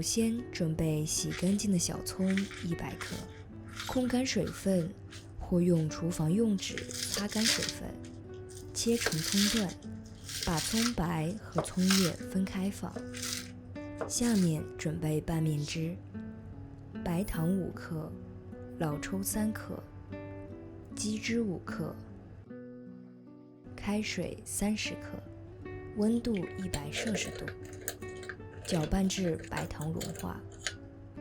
首先准备洗干净的小葱100克，控干水分或用厨房用纸擦干水分，切成葱段，把葱白和葱叶分开放。下面准备拌面汁，白糖5克，老抽3克，鸡汁5克，开水30克，温度100摄氏度，搅拌至白糖融化。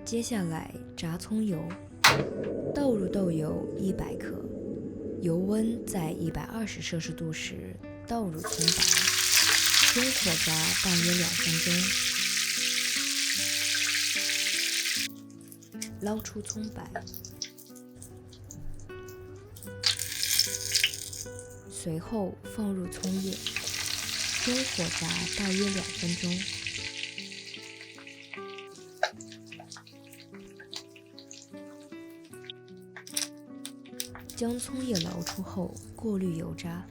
接下来炸葱油，倒入豆油100克，油温在120摄氏度时倒入葱白，中火炸大约2分钟。捞出葱白，随后放入葱叶，中火炸大约2分钟。将葱叶捞出后，过滤油渣。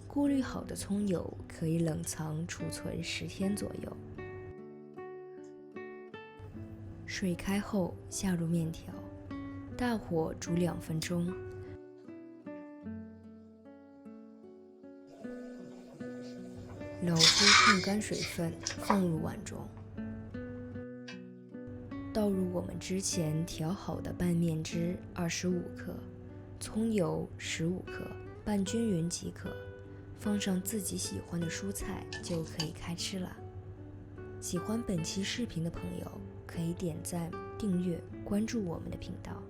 过滤好的葱油可以冷藏储存10天左右。水开后下入面条，大火煮2分钟。捞出控干水分，放入碗中。倒入我们之前调好的拌面汁25克，葱油15克，拌均匀即可。放上自己喜欢的蔬菜就可以开吃了。喜欢本期视频的朋友可以点赞、订阅、关注我们的频道。